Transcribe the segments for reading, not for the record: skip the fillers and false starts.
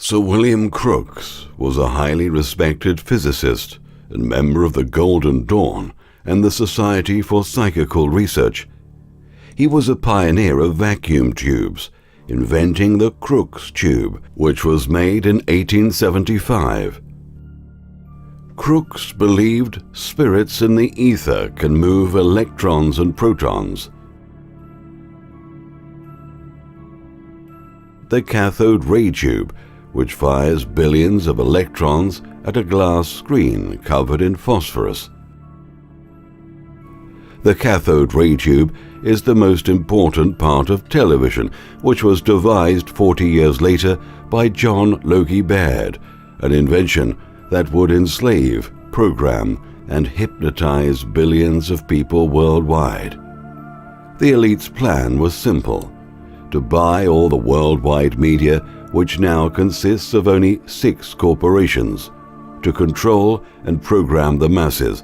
Sir William Crookes was a highly respected physicist and member of the Golden Dawn and the Society for Psychical Research. He was a pioneer of vacuum tubes, inventing the Crookes tube, which was made in 1875. Crookes believed spirits in the ether can move electrons and protons. The cathode ray tube, which fires billions of electrons at a glass screen covered in phosphorus. The cathode ray tube is the most important part of television, which was devised 40 years later by John Logie Baird, an invention that would enslave, program, and hypnotize billions of people worldwide. The elite's plan was simple: to buy all the worldwide media, which now consists of only 6 corporations, to control and program the masses,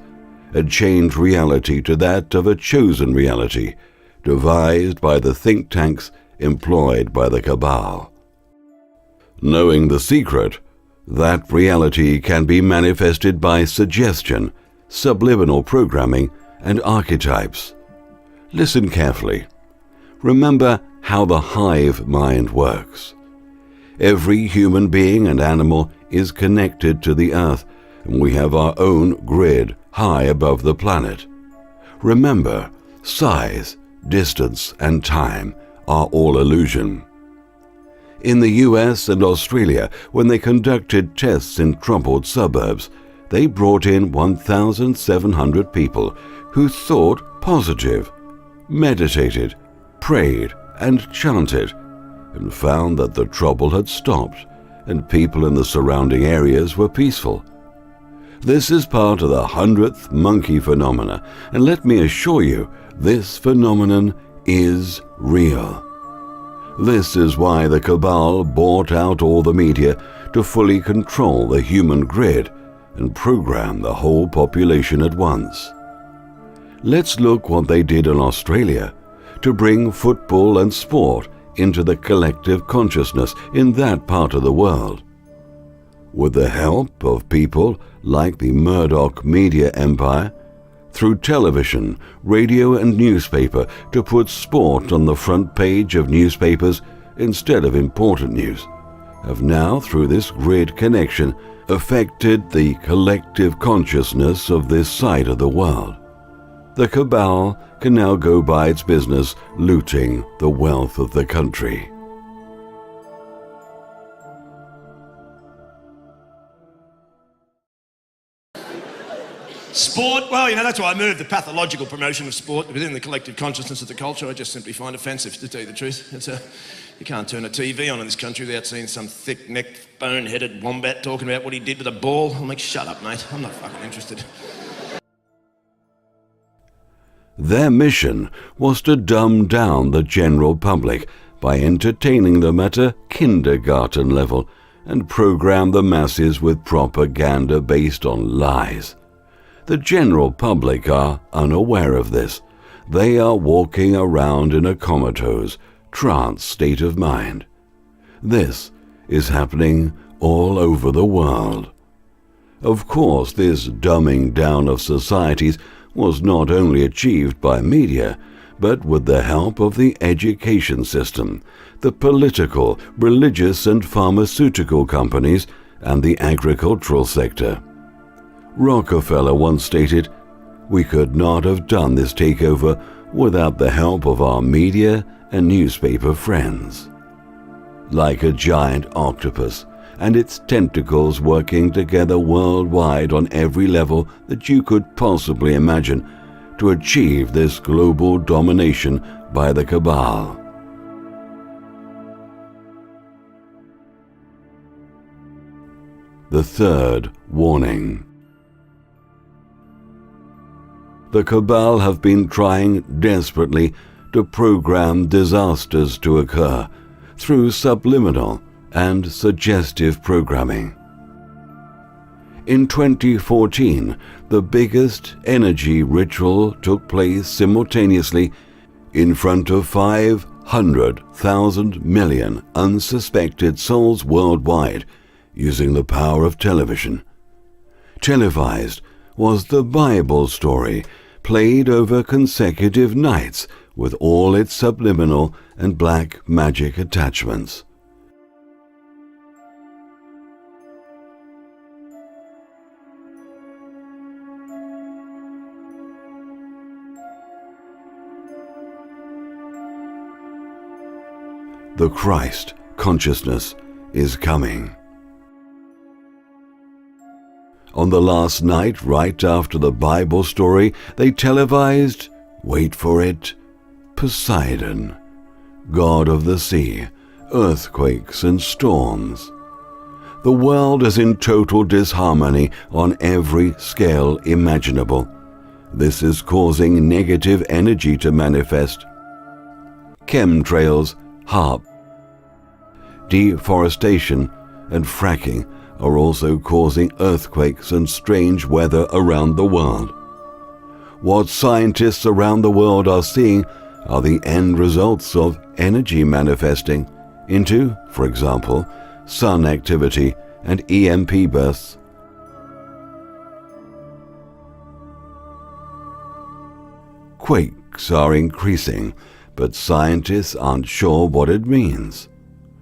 and change reality to that of a chosen reality, devised by the think tanks employed by the cabal. Knowing the secret, that reality can be manifested by suggestion, subliminal programming, and archetypes. Listen carefully. Remember how the hive mind works. Every human being and animal is connected to the earth, and we have our own grid high above the planet. Remember, size, distance, and time are all illusion. In the US and Australia, when they conducted tests in troubled suburbs, they brought in 1,700 people who thought positive, meditated, prayed, and chanted, and found that the trouble had stopped and people in the surrounding areas were peaceful. This is part of the 100th monkey phenomena, and let me assure you, this phenomenon is real. This is why the cabal bought out all the media to fully control the human grid and program the whole population at once. Let's look what they did in Australia to bring football and sport into the collective consciousness in that part of the world. With the help of people like the Murdoch media empire, through television, radio, and newspaper, to put sport on the front page of newspapers instead of important news, have now, through this grid connection, affected the collective consciousness of this side of the world. The cabal can now go by its business looting the wealth of the country. Sport, well, that's why I moved. The pathological promotion of sport within the collective consciousness of the culture, I just simply find offensive, to tell you the truth. You can't turn a TV on in this country without seeing some thick-necked, bone-headed wombat talking about what he did with a ball. I'm like, shut up, mate. I'm not fucking interested. Their mission was to dumb down the general public by entertaining them at a kindergarten level and program the masses with propaganda based on lies. The general public are unaware of this. They are walking around in a comatose, trance state of mind. This is happening all over the world. Of course, this dumbing down of societies was not only achieved by media, but with the help of the education system, the political, religious, and pharmaceutical companies, and the agricultural sector. Rockefeller once stated, "We could not have done this takeover without the help of our media and newspaper friends." Like a giant octopus, and its tentacles working together worldwide on every level that you could possibly imagine to achieve this global domination by the cabal. The third warning. The cabal have been trying desperately to program disasters to occur through subliminal and suggestive programming. In 2014, the biggest energy ritual took place simultaneously in front of 5 100,000 million unsuspected souls worldwide using the power of television. Televised was the Bible story, played over consecutive nights with all its subliminal and black magic attachments. The Christ consciousness is coming. On the last night, right after the Bible story, they televised, wait for it, Poseidon, god of the sea, earthquakes and storms. The world is in total disharmony on every scale imaginable. This is causing negative energy to manifest. Chemtrails, HAARP, deforestation and fracking are also causing earthquakes and strange weather around the world. What scientists around the world are seeing are the end results of energy manifesting into, for example, sun activity and EMP bursts. Quakes are increasing, but scientists aren't sure what it means.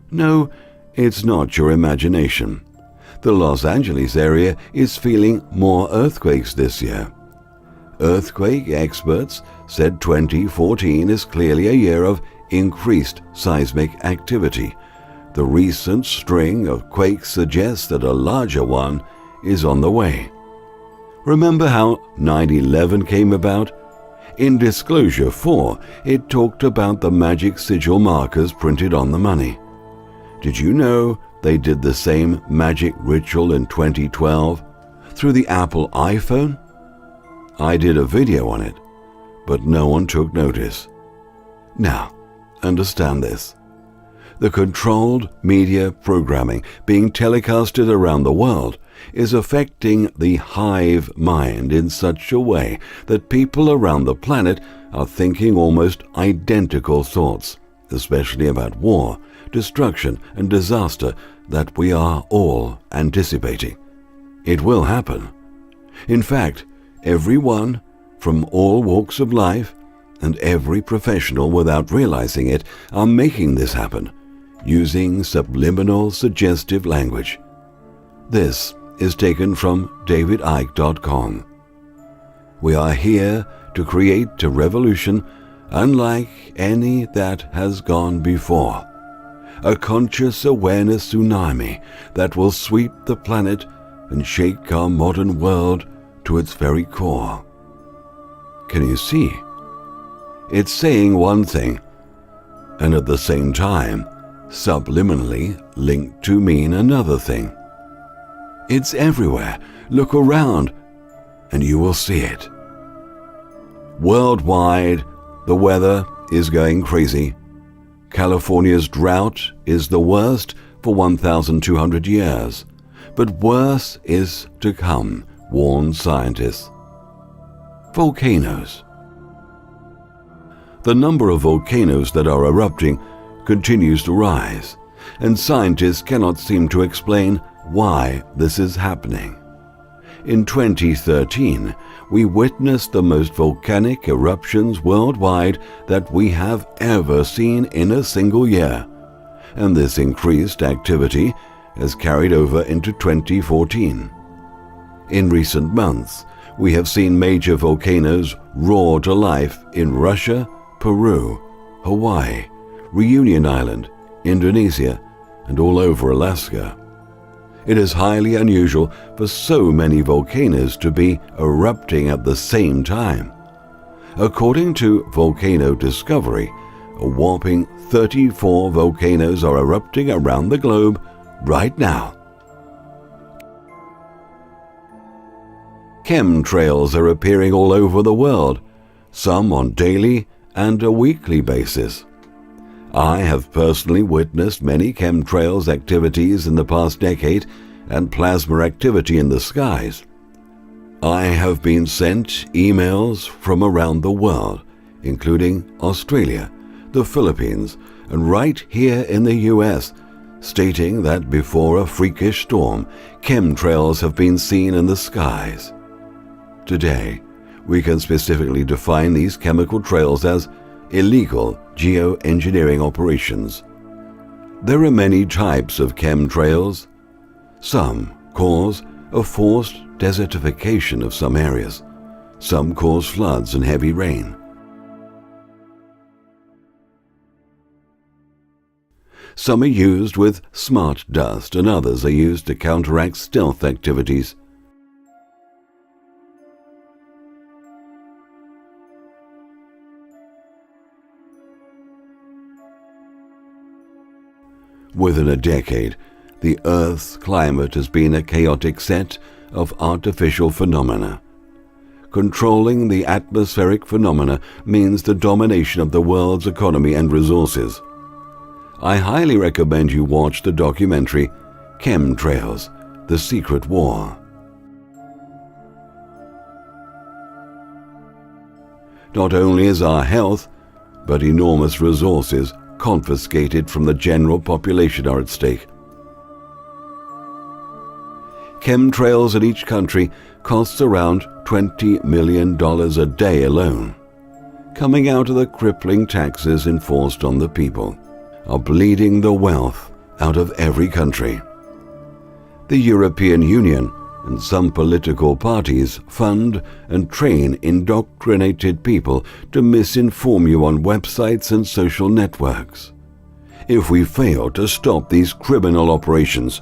No, it's not your imagination. The Los Angeles area is feeling more earthquakes this year. Earthquake experts said 2014 is clearly a year of increased seismic activity. The recent string of quakes suggests that a larger one is on the way. Remember how 9/11 came about? In Disclosure 4, it talked about the magic sigil markers printed on the money. Did you know they did the same magic ritual in 2012 through the Apple iPhone? I did a video on it, but no one took notice. Now, understand this. The controlled media programming being telecasted around the world is affecting the hive mind in such a way that people around the planet are thinking almost identical thoughts, especially about war, destruction, and disaster that we are all anticipating. It will happen. In fact, everyone from all walks of life and every professional without realizing it are making this happen using subliminal suggestive language. This is taken from davidicke.com. We are here to create a revolution unlike any that has gone before. A conscious awareness tsunami that will sweep the planet and shake our modern world to its very core. Can you see? It's saying one thing, and at the same time, subliminally linked to mean another thing. It's everywhere. Look around, and you will see it. Worldwide, the weather is going crazy. California's drought is the worst for 1,200 years, but worse is to come, warn scientists. Volcanoes. The number of volcanoes that are erupting continues to rise, and scientists cannot seem to explain why this is happening. In 2013, we witnessed the most volcanic eruptions worldwide that we have ever seen in a single year, and this increased activity has carried over into 2014. In recent months, we have seen major volcanoes roar to life in Russia, Peru, Hawaii, Reunion Island, Indonesia, and all over Alaska. It is highly unusual for so many volcanoes to be erupting at the same time. According to Volcano Discovery, a whopping 34 volcanoes are erupting around the globe right now. Chemtrails are appearing all over the world, some on daily and a weekly basis. I have personally witnessed many chemtrails activities in the past decade and plasma activity in the skies. I have been sent emails from around the world, including Australia, the Philippines, and right here in the US, stating that before a freakish storm, chemtrails have been seen in the skies. Today, we can specifically define these chemical trails as illegal geoengineering operations. There are many types of chemtrails. Some cause a forced desertification of some areas. Some cause floods and heavy rain. Some are used with smart dust, and others are used to counteract stealth activities. Within a decade, the Earth's climate has been a chaotic set of artificial phenomena. Controlling the atmospheric phenomena means the domination of the world's economy and resources. I highly recommend you watch the documentary Chemtrails: The Secret War. Not only is our health, but enormous resources confiscated from the general population are at stake. Chemtrails in each country costs around $20 million a day alone. Coming out of the crippling taxes enforced on the people, are bleeding the wealth out of every country. The European Union and some political parties fund and train indoctrinated people to misinform you on websites and social networks. If we fail to stop these criminal operations,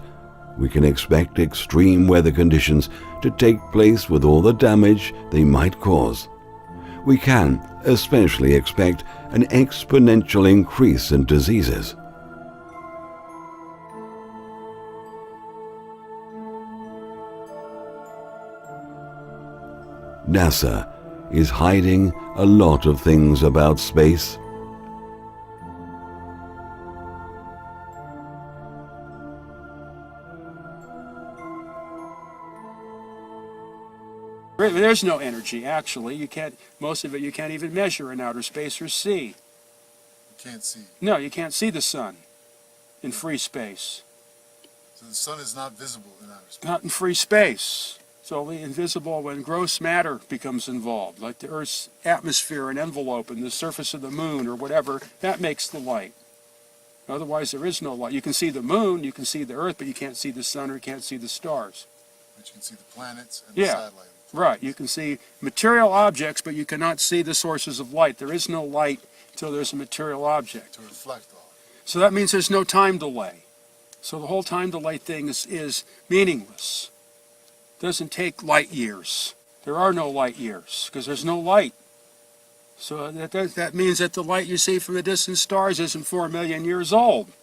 we can expect extreme weather conditions to take place with all the damage they might cause. We can especially expect an exponential increase in diseases. NASA is hiding a lot of things about space. There's no energy, actually. Most of it you can't even measure in outer space or see. You can't see. No, you can't see the sun in free space. So the sun is not visible in outer space? Not in free space. It's only invisible when gross matter becomes involved, like the Earth's atmosphere and envelope and the surface of the moon or whatever. That makes the light. Otherwise, there is no light. You can see the moon, you can see the Earth, but you can't see the sun or you can't see the stars. But you can see the planets and the satellite. Right, you can see material objects, but you cannot see the sources of light. There is no light until there's a material object. To reflect off. So that means there's no time delay. So the whole time delay thing is meaningless. It doesn't take light years. There are no light years because there's no light. So that means that the light you see from the distant stars isn't 4 million years old.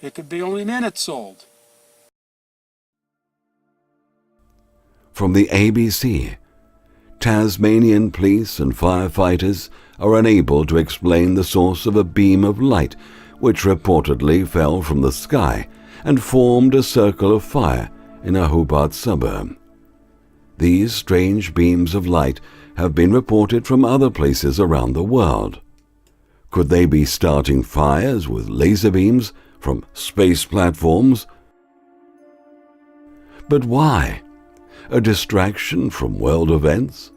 It could be only minutes old. From the ABC, Tasmanian police and firefighters are unable to explain the source of a beam of light which reportedly fell from the sky and formed a circle of fire in a Hobart suburb. These strange beams of light have been reported from other places around the world. Could they be starting fires with laser beams from space platforms? But why? A distraction from world events?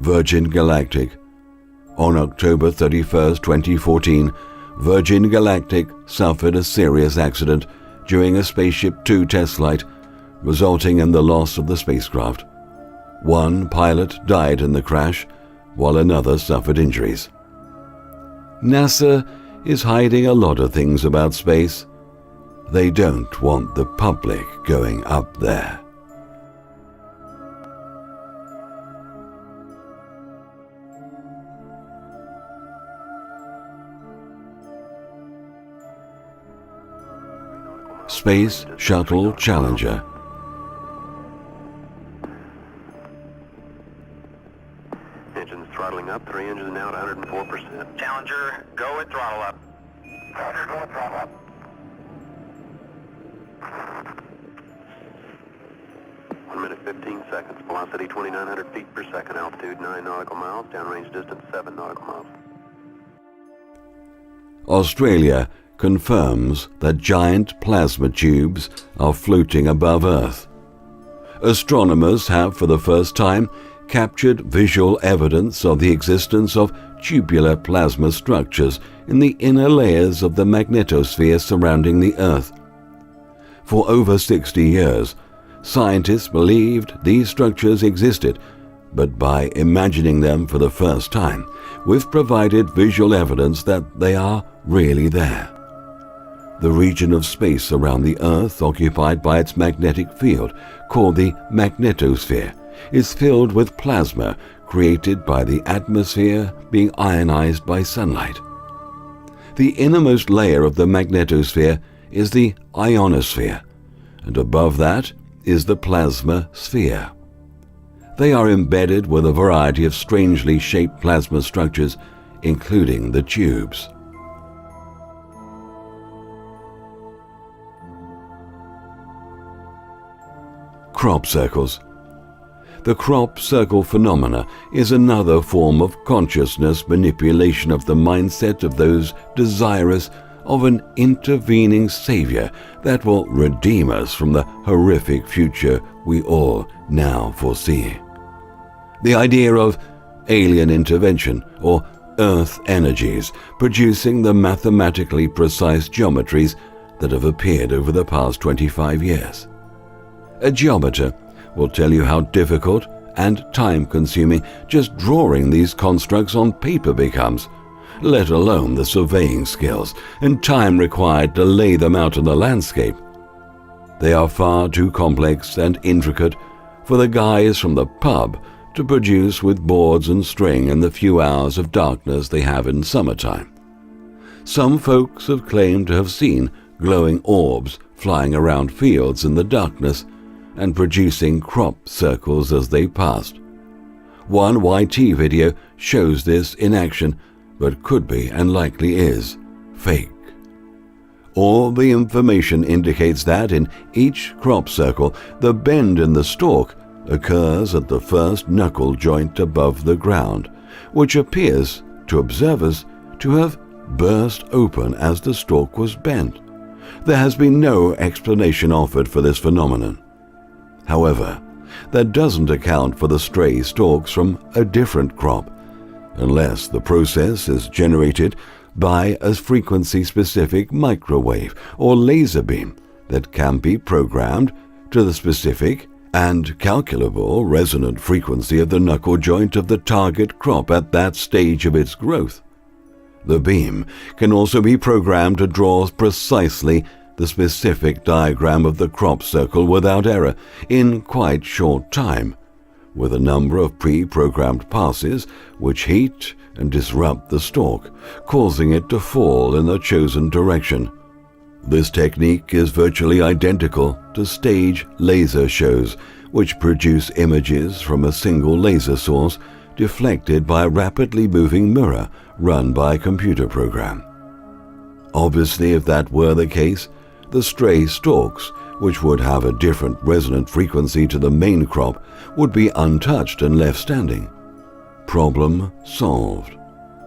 Virgin Galactic. On October 31, 2014, Virgin Galactic suffered a serious accident during a Spaceship Two test flight, resulting in the loss of the spacecraft. One pilot died in the crash, while another suffered injuries. NASA is hiding a lot of things about space. They don't want the public going up there. Space Shuttle Challenger. Engines throttling up, 3 engines now at 104%. Challenger, go at throttle up. Roger, go and throttle up. 15 seconds. Velocity 2,900 feet per second. Altitude 9 nautical miles. Downrange distance 7 nautical miles. Australia confirms that giant plasma tubes are floating above Earth. Astronomers have for the first time captured visual evidence of the existence of tubular plasma structures in the inner layers of the magnetosphere surrounding the Earth. For over 60 years, scientists believed these structures existed, but by imagining them for the first time, we've provided visual evidence that they are really there. The region of space around the Earth occupied by its magnetic field, called the magnetosphere, is filled with plasma created by the atmosphere being ionized by sunlight. The innermost layer of the magnetosphere is the ionosphere, and above that is the plasma sphere. They are embedded with a variety of strangely shaped plasma structures, including the tubes. Crop circles. The crop circle phenomena is another form of consciousness manipulation of the mindset of those desirous of an intervening savior that will redeem us from the horrific future we all now foresee. The idea of alien intervention or earth energies producing the mathematically precise geometries that have appeared over the past 25 years. A geometer will tell you how difficult and time-consuming just drawing these constructs on paper becomes, let alone the surveying skills and time required to lay them out on the landscape. They are far too complex and intricate for the guys from the pub to produce with boards and string in the few hours of darkness they have in summertime. Some folks have claimed to have seen glowing orbs flying around fields in the darkness and producing crop circles as they passed. One YT video shows this in action, but could be and likely is fake. All the information indicates that in each crop circle, the bend in the stalk occurs at the first knuckle joint above the ground, which appears to observers to have burst open as the stalk was bent. There has been no explanation offered for this phenomenon. However, that doesn't account for the stray stalks from a different crop, unless the process is generated by a frequency-specific microwave or laser beam that can be programmed to the specific and calculable resonant frequency of the knuckle joint of the target crop at that stage of its growth. The beam can also be programmed to draw precisely the specific diagram of the crop circle without error in quite short time, with a number of pre-programmed passes which heat and disrupt the stalk, causing it to fall in the chosen direction. This technique is virtually identical to stage laser shows, which produce images from a single laser source deflected by a rapidly moving mirror run by a computer program. Obviously, if that were the case, the stray stalks, which would have a different resonant frequency to the main crop, would be untouched and left standing. Problem solved,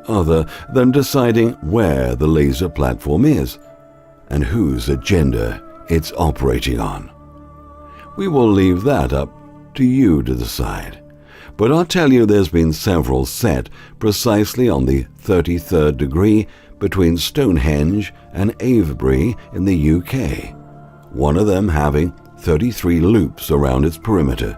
other than deciding where the laser platform is and whose agenda it's operating on. We will leave that up to you to decide, but I'll tell you there's been several set precisely on the 33rd degree between Stonehenge and Avebury in the UK, one of them having 33 loops around its perimeter.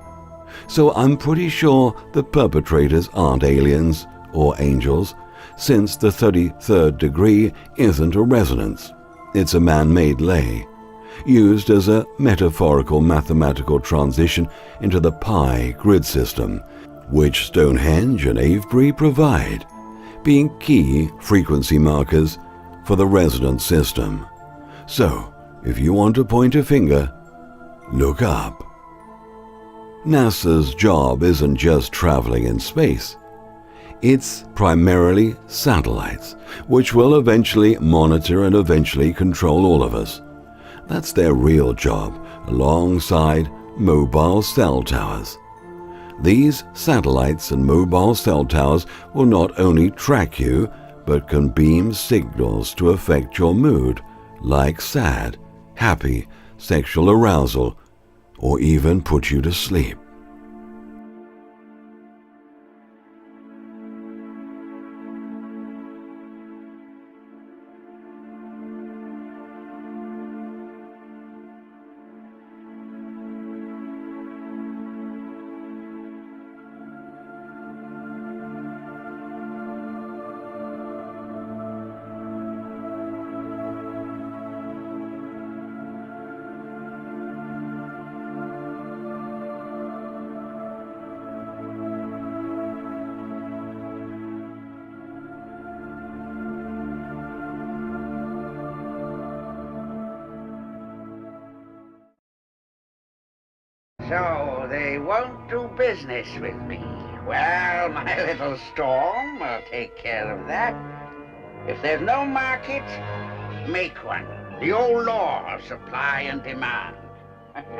So I'm pretty sure the perpetrators aren't aliens or angels, since the 33rd degree isn't a resonance. It's a man-made lay, used as a metaphorical mathematical transition into the pi grid system, which Stonehenge and Avebury provide, being key frequency markers for the resonance system. So, if you want to point a finger, look up. NASA's job isn't just traveling in space. It's primarily satellites, which will eventually monitor and eventually control all of us. That's their real job, alongside mobile cell towers. These satellites and mobile cell towers will not only track you, but can beam signals to affect your mood, like sad, happy, sexual arousal, or even put you to sleep. So they won't do business with me. Well, my little storm will take care of that. If there's no market, make one. The old law of supply and demand. And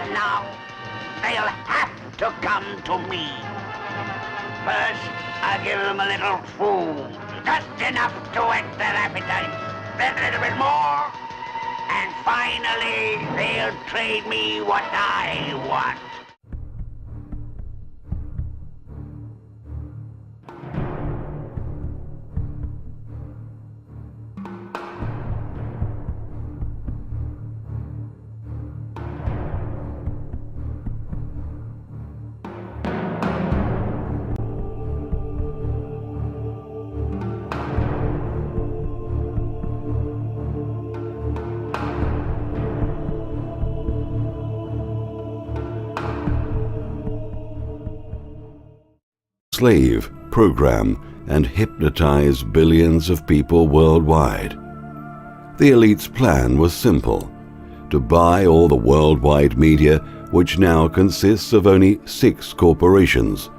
now, they'll have to come to me. First, I'll give them a little food, just enough to whet their appetite, then a little bit more, and finally, they'll trade me what I want. Slave, program, and hypnotize billions of people worldwide. The elite's plan was simple: to buy all the worldwide media, which now consists of only 6 corporations,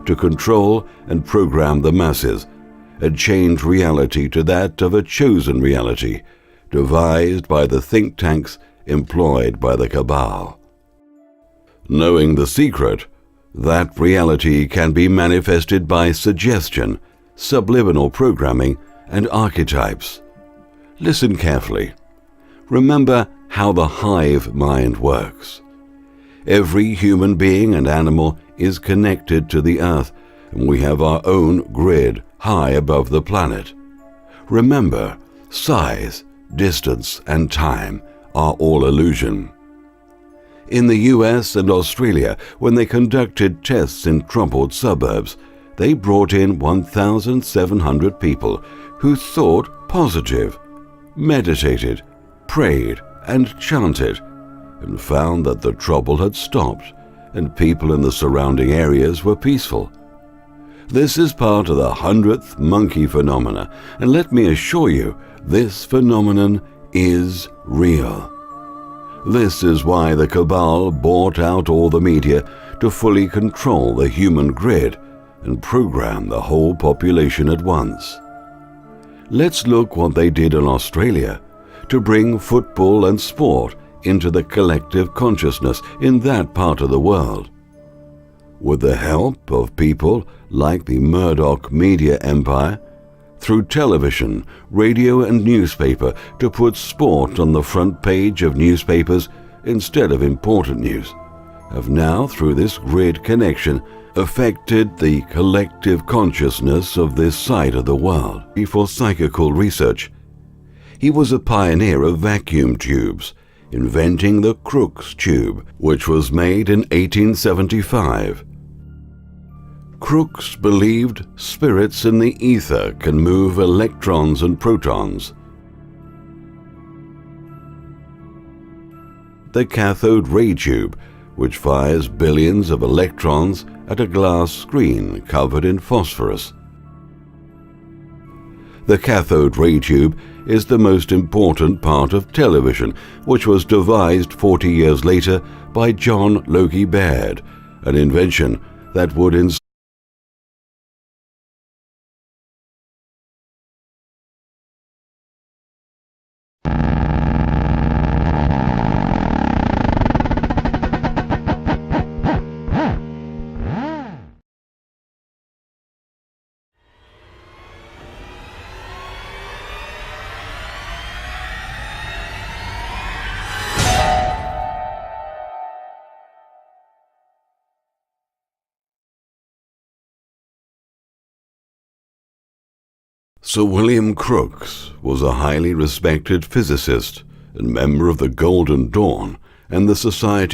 to control and program the masses, and change reality to that of a chosen reality, devised by the think tanks employed by the cabal. Knowing the secret, that reality can be manifested by suggestion, subliminal programming, and archetypes. Listen carefully. Remember how the hive mind works. Every human being and animal is connected to the earth, and we have our own grid high above the planet. Remember, size, distance, and time are all illusion. In the US and Australia, when they conducted tests in troubled suburbs, they brought in 1,700 people who thought positive, meditated, prayed, and chanted, and found that the trouble had stopped and people in the surrounding areas were peaceful. This is part of the 100th monkey phenomena, and let me assure you, this phenomenon is real. This is why the cabal bought out all the media to fully control the human grid and program the whole population at once. Let's look what they did in Australia to bring football and sport into the collective consciousness in that part of the world. With the help of people like the Murdoch media empire, through television, radio, and newspaper, to put sport on the front page of newspapers instead of important news, have now, through this grid connection, affected the collective consciousness of this side of the world. For psychical research, he was a pioneer of vacuum tubes, inventing the Crookes tube, which was made in 1875. Crookes believed spirits in the ether can move electrons and protons. The cathode ray tube, which fires billions of electrons at a glass screen covered in phosphorus. The cathode ray tube is the most important part of television, which was devised 40 years later by John Logie Baird, an invention that would Sir William Crookes was a highly respected physicist and member of the Golden Dawn and the Society